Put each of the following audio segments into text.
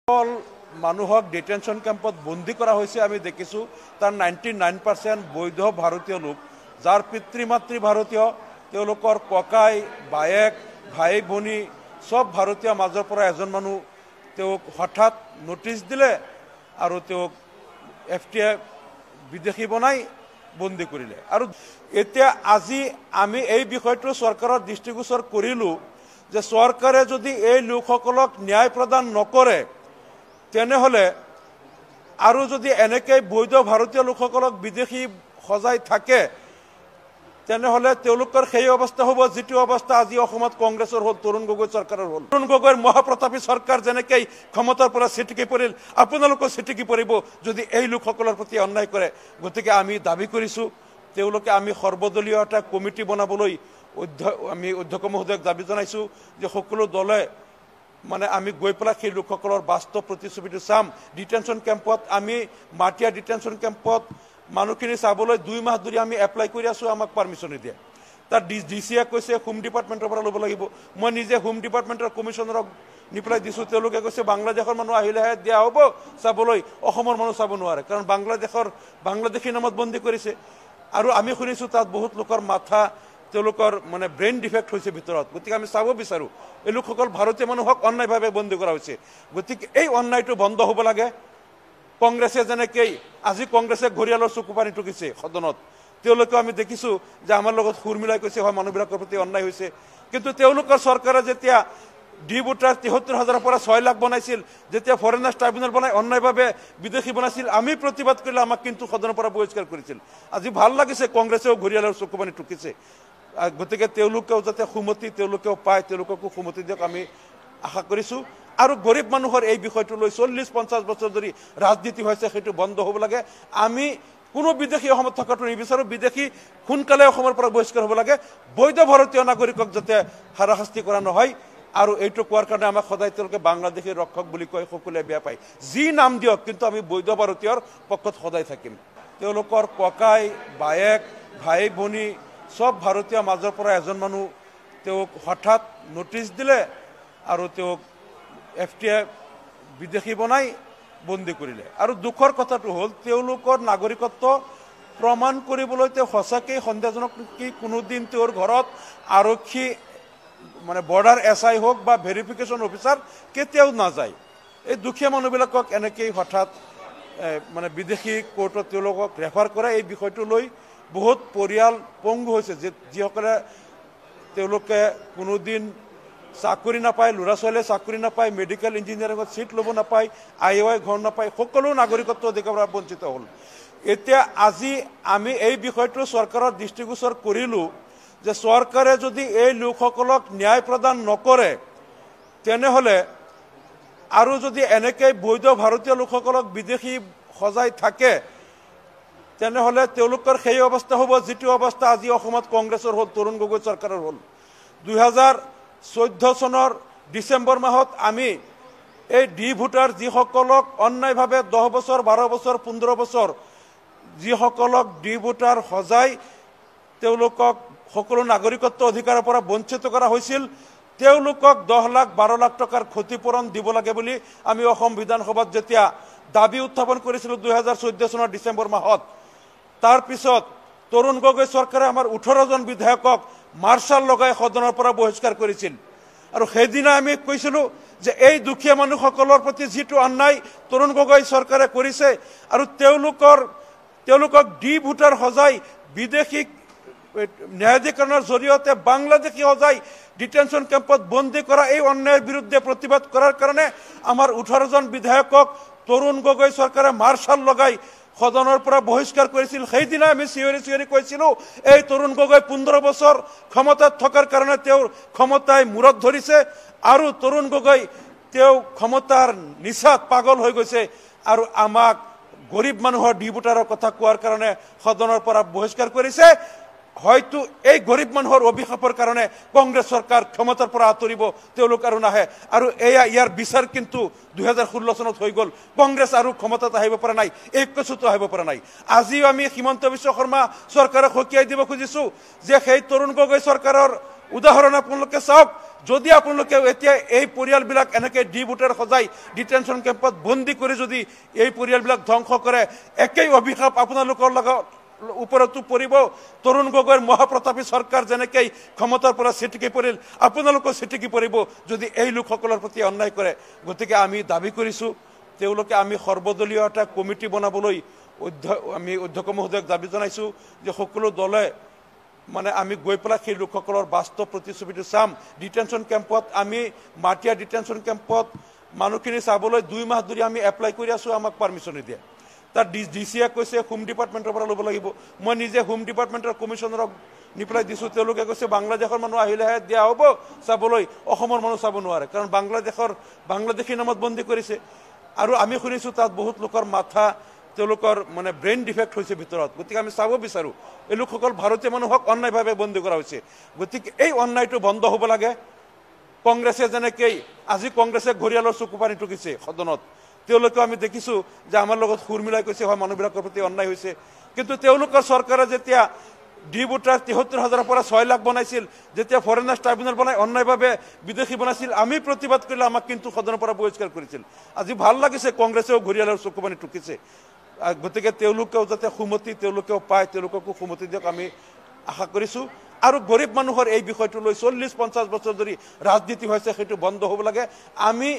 সকল মানুহক ডিটেনশন ক্যাম্পত বন্দী কৰা হয়েছে আমি দেখিছো তাৰ 99% বৈধ ভাৰতীয় লোক যাৰ পিতৃমাতৃ ভাৰতীয় তেওঁলোকৰ ককাই বায়েক ভাই ভনী সব ভাৰতীয় মাজৰ পৰা এজন মানুহ তেওঁক হঠাৎ নোটিশ দিলে আৰু তেওঁক এফটিএ বিদেশী বনাই বন্দী কৰিলে আৰু এতিয়া আজি আমি এই বিষয়টো চৰকাৰৰ দৃষ্টিগোচৰ কৰিলো যে চৰকাৰে যদি এই লোকসকলক ন্যায় প্ৰদান নকৰে তেনেহলে আৰু যদি এনেকৈ বৈধ ভাৰতীয় লোকসকলক বিদেশী সজাই থাকে তেনেহলে তেওঁলোকৰ সেই অৱস্থা হ'ব যেটো অৱস্থা আজি অসমত কংগ্ৰেছৰ হ'ল তৰুণ গগৈ চৰকাৰৰ হ'ল তৰুণ গগৈৰ মহাপ্ৰতাপী চৰকাৰ যেনেকৈ ক্ষমতাৰ পৰা ছিটিকি পৰিল আপোনালোকৰ ছিটিকি পৰিব যদি এই লোকসকলৰ প্ৰতি অন্যায় কৰে গতিকে আমি দাবী কৰিছো তেওঁলোকে আমি সৰ্বদলীয় এটা কমিটি বনাবলৈ আমি অধ্যক্ষ মহোদয়ক দাবী জনাইছো যে সকলো দলে মানে আমি গৈ পেলাই সেই লোকসকলৰ বাস্তৱ প্ৰতিচ্ছবিটো চাম ডিটেনশন ক্যাম্পত আমি মাটিয়া ডিটেনশন ক্যাম্পত মানুহখিনি চাবলৈ 2 মাহ ধৰি আমি এপ্লাই কৰি আছো আমাক পাৰমিশন দিয়ে তাৰ ডিসিয়ে কৈছে হোম ডিপাৰ্টমেন্টৰ পৰা ল'ব লাগিব মই নিজে হোম ডিপাৰ্টমেন্টৰ কমিশনাৰক নিপ্লাই দিছো তেওঁলোকে কৈছে বাংলাদেশৰ মানুহ আহিলেহে দিয়া হ'ব চাবলৈ অসমৰ মানুহ চাব নোৱাৰে কাৰণ বাংলাদেশী নামত বন্দী কৰিছে আৰু আমি শুনিছো তাত বহুত লোকৰ মাথা তেওঁলোকৰ মানে ব্ৰেইন ডিফেক্ট হৈছে ভিতৰত গতিকে আমি চাব বিচাৰো এই লোকসকল ভাৰতীয় মানুহক অন্যায়ভাৱে বন্দী কৰা হৈছে গতিকে এই অন্যায়টো বন্ধ হ'ব লাগে কংগ্ৰেছে যেনেকৈ আজি কংগ্ৰেছে ঘৰিয়ালৰ চকু পানী টুকিছে সদনত তেওঁলোকে আমি দেখিছো যে আমাৰ লগত সুৰ মিলাই কৈছে হয় মানুহবিলাকৰ প্ৰতি অন্যায় হৈছে কিন্তু তেওঁলোকৰ চৰকাৰে যেতিয়া ডি ভোটাৰ ৭৩,০০০ পৰা ৬ লাখ বনাইছিল যেতিয়া ফৰেনাৰ্ছ ট্ৰাইব্যুনেল বনাই অন্যায়ভাৱে বিদেশী বনাইছিল আমি প্ৰতিবাদ কৰিলে আমাক কিন্তু সদনৰ পৰা বহিষ্কাৰ কৰিছিল আজি ভাল লাগিছে কংগ্ৰেছেও ঘৰিয়ালৰ চকু পানী টুকিছে গতিকে তেওঁলোকেও যাতে সুমতি তেওঁলোকেও পায় তেওঁলোককো সুমতি দিয়ক আমি আশা কৰিছো আৰু গৰীব মানুহৰ এই বিষয়টো লৈ ৪০-৫০ বছৰ ধৰি ৰাজনীতি হৈছে সেইটো বন্ধ হ'ব লাগে আমি কোনো বিদেশী অসমত থকাটো নিবিচাৰো বিদেশী সোনকালে অসমৰ পৰা বহিষ্কাৰ হ'ব লাগে বৈধ ভাৰতীয় নাগৰিকক যাতে হাৰাশাস্তি কৰা নহয় আৰু এইটো কোৱাৰ কাৰণে আমাক সদায় তেওঁলোকে বাংলাদেশীৰ ৰক্ষক বুলি কয় সকলোৱে বেয়া পায় যি নাম দিয়ক কিন্তু আমি বৈধ ভাৰতীয়ৰ পক্ষত সদায় থাকিম তেওঁলোকৰ ককাই বায়েক ভাই ভনী সব ভাৰতীয় মাজৰ পৰা এজন মানুহ তেওঁক হঠাৎ নোটিশ দিলে আৰু তেওঁক এফটিএ বিদেশী বনাই বন্দী কৰিলে আৰু দুখৰ কথাটো হ'ল তেওঁলোকৰ নাগৰিকত্ব প্ৰমাণ কৰিবলৈ তেওঁ সঁচাকৈ সন্দেহজনক কি কোনোদিন তেওঁৰ ঘৰত আৰক্ষী মানে বৰ্ডাৰ এসআই হোক বা ভেৰিফিকেশ্যন অফিচাৰ কেতিয়াও নাযায় এই দুখীয়া মানুহবিলাকক এনেকৈ হঠাৎ মানে বিদেশী কোৰ্টত তেওঁলোকক ৰেফাৰ কৰে এই বিষয়টো লৈ বহুত পৰিয়াল পংগু হৈছে যিসকলে তেওঁলোকে কোনোদিন চাকৰি নাপায় ল'ৰা ছোৱালীয়ে চাকৰি নাপায় মেডিকেল ইঞ্জিনিয়াৰিঙত চিট ল'ব নাপায় আইৱাই ঘৰ নাপায় সকলো নাগৰিকত্ব অধিকাৰৰ পৰা বঞ্চিত হ'ল এতিয়া আজি আমি এই বিষয়টো চৰকাৰৰ দৃষ্টিগোচৰ কৰিলো যে চৰকাৰে যদি এই লোকসকলক ন্যায় প্ৰদান নকৰে তেনেহলে আৰু যদি এনেকৈ বৈধ ভাৰতীয় লোকসকলক বিদেশী সজাই থাকে তেনেহলে তেওঁলোকৰ সেই অৱস্থা হ'ব যেটো অৱস্থা আজি অসমত কংগ্ৰেছৰ হ'ল তৰুণ গগৈ চৰকাৰৰ হ'ল 2014 চনৰ ডিসেম্বৰ মাহত আমি এই ডি ভোটাৰ যিসকলক অন্যায়ভাৱে 10 বছৰ 12 বছৰ 15 বছৰ যিসকলক ডি ভোটাৰ সজাই তেওঁলোকক সকলো নাগৰিকত্ব অধিকাৰৰ পৰা বঞ্চিত কৰা হৈছিল তেওঁলোকক 10 লাখ 12 লাখ টকাৰ ক্ষতিপূৰণ দিব লাগে বুলি আমি অসম বিধানসভাত যেতিয়া দাবী উত্থাপন কৰিছিলো 2014 চনৰ ডিসেম্বৰ মাহত তাৰ পিছত তৰুণ গগৈ চৰকাৰে আমাৰ 18 জন বিধায়কক মাৰ্শাল লগাই সদনৰ পৰা বহিষ্কাৰ কৰিছিল আৰু সেইদিনা আমি কৈছিলো যে এই দুখীয়া মানুহসকলৰ প্ৰতি যেটো অন্যায় তৰুণ গগৈ চৰকাৰে কৰিছে আৰু তেওঁলোকক ডি ভোটাৰ সজাই বিদেশী ন্যায়াধিকৰণৰ জৰিয়তে বাংলাদেশী সজাই ডিটেনশন ক্যাম্পত বন্দী কৰা এই অন্যায়ৰ বিৰুদ্ধে প্ৰতিবাদ কৰাৰ কাৰণে আমাৰ 18 জন বিধায়কক তৰুণ গগৈ চৰকাৰে মাৰ্শাল লগাই সদনৰ পৰা বহিষ্কাৰ কৰিছিল সেইদিনা আমি চিঞৰি কৈছিলো এই তৰুণ গগৈ 15 বছৰ ক্ষমতাত থকাৰ কাৰণে তেওঁৰ ক্ষমতাই মূৰত ধৰিছে আৰু তৰুণ গগৈ তেওঁ ক্ষমতাৰ নিচাত পাগল হৈ গৈছে আৰু আমাক গৰীব মানুহৰ ডি ভোটাৰৰ কথা কোৱাৰ কাৰণে সদনৰ পৰা বহিষ্কাৰ কৰিছে হয়তো এই গৰীব মানুহৰ অভিশাপৰ কাৰণে কংগ্ৰেছ চৰকাৰ ক্ষমতাৰ পৰা আঁতৰিব তেওঁলোক আৰু নাহে আৰু ইয়াৰ বিচাৰ কিন্তু 2016 চনত হৈ গ'ল কংগ্ৰেছ আৰু ক্ষমতাত আহিব পৰা নাই ঐক্যসূত্ৰ আহিব পৰা নাই আজিও আমি হিমন্ত বিশ্ব শৰ্মা চৰকাৰক সকীয়াই দিব খুজিছো যে সেই তৰুণ গগৈ চৰকাৰৰ উদাহৰণ আপোনালোকে চাওক যদি আপোনালোকে এতিয়া এই পৰিয়ালবিলাক এনেকৈ ডি ভোটাৰ সজাই ডিটেনশ্যন কেম্পত বন্দী কৰি যদি এই পৰিয়ালবিলাক ধ্বংস কৰে, একেই অভিশাপ আপোনালোকৰ লগত ওপৰতো পৰিব। তৰুণ গগৈৰ মহাপ্ৰতাপী চৰকাৰ যেনেকৈ ক্ষমতাৰ পৰা ছিটিকি পৰিল, আপোনালোকৰ ছিটিকি পৰিব যদি এই লোকসকলৰ প্ৰতি অন্যায় কৰে। গতিকে আমি দাবী কৰিছোঁ তেওঁলোকে আমি সৰ্বদলীয় এটা কমিটি বনাবলৈ আমি অধ্যক্ষ মহোদয়ক দাবী জনাইছোঁ যে সকলো দলে মানে আমি গৈ পেলাই সেই লোকসকলৰ বাস্তৱ প্ৰতিচ্ছবিটো চাম। ডিটেনশ্যন কেম্পত আমি মাটিয়া ডিটেনশ্যন কেম্পত মানুহখিনি চাবলৈ 2 মাহ ধৰি আমি এপ্লাই কৰি আছোঁ, আমাক পাৰ্মিশ্যন নিদিয়ে। তাত DCয়ে কৈছে হোম ডিপাৰ্টমেণ্টৰ পৰা ল'ব লাগিব। মই নিজে হোম ডিপাৰ্টমেণ্টৰ কমিশ্যনাৰক নি পেলাই দিছোঁ, তেওঁলোকে কৈছে বাংলাদেশৰ মানুহ আহিলেহে দিয়া হ'ব চাবলৈ, অসমৰ মানুহ চাব নোৱাৰে, কাৰণ বাংলাদেশী নামত বন্দী কৰিছে। আৰু আমি শুনিছোঁ তাত বহুত লোকৰ মাথা তেওঁলোকৰ মানে ব্ৰেইন ডিফেক্ট হৈছে ভিতৰত। গতিকে আমি চাব বিচাৰোঁ এই লোকসকল ভাৰতীয় মানুহক অন্যায়ভাৱে বন্দী কৰা হৈছে। গতিকে এই অন্যায়টো বন্ধ হ'ব লাগে। কংগ্ৰেছে যেনেকৈ আজি কংগ্ৰেছে ঘৰিয়ালৰ চকু পানী টুকিছে সদনত, তেওঁলোকেও আমি দেখিছোঁ যে আমাৰ লগত সুৰ মিলাই কৈছে হয় মানুহবিলাকৰ প্ৰতি অন্যায় হৈছে। কিন্তু তেওঁলোকৰ চৰকাৰে যেতিয়া ডি ভোটাৰ ৭৩,০০০ পৰা ৬ লাখ বনাইছিল, যেতিয়া ফৰেনাৰ্ছ ট্ৰাইব্যুনেল বনাই অন্যায়ভাৱে বিদেশী বনাইছিল, আমি প্ৰতিবাদ কৰিলে আমাক কিন্তু সদনৰ পৰা বহিষ্কাৰ কৰিছিল। আজি ভাল লাগিছে কংগ্ৰেছেও ঘৰিয়ালৰ চকু পানী টুকিছে। গতিকে তেওঁলোকেও যাতে সুমতি তেওঁলোকেও পায়, তেওঁলোককো সুমতি দিয়ক আমি আশা কৰিছোঁ। আৰু গৰীব মানুহৰ এই বিষয়টো লৈ ৪০-৫০ বছৰ ধৰি ৰাজনীতি হৈছে, সেইটো বন্ধ হ'ব লাগে। আমি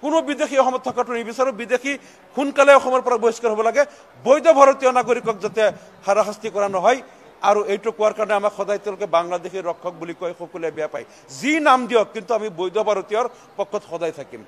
কোনো বিদেশী অসমত থকাটো নিবিচাৰোঁ, বিদেশী সোনকালে অসমৰ পৰা বহিষ্কাৰ হ'ব লাগে। বৈধ ভাৰতীয় নাগৰিকক যাতে হাৰাশাস্তি কৰা নহয়। আৰু এইটো কোৱাৰ কাৰণে আমাক সদায় তেওঁলোকে বাংলাদেশী ৰক্ষক বুলি কয়, সকলোৱে বেয়া পায়। যি নাম দিয়ক, কিন্তু আমি বৈধ ভাৰতীয়ৰ পক্ষত সদায় থাকিম।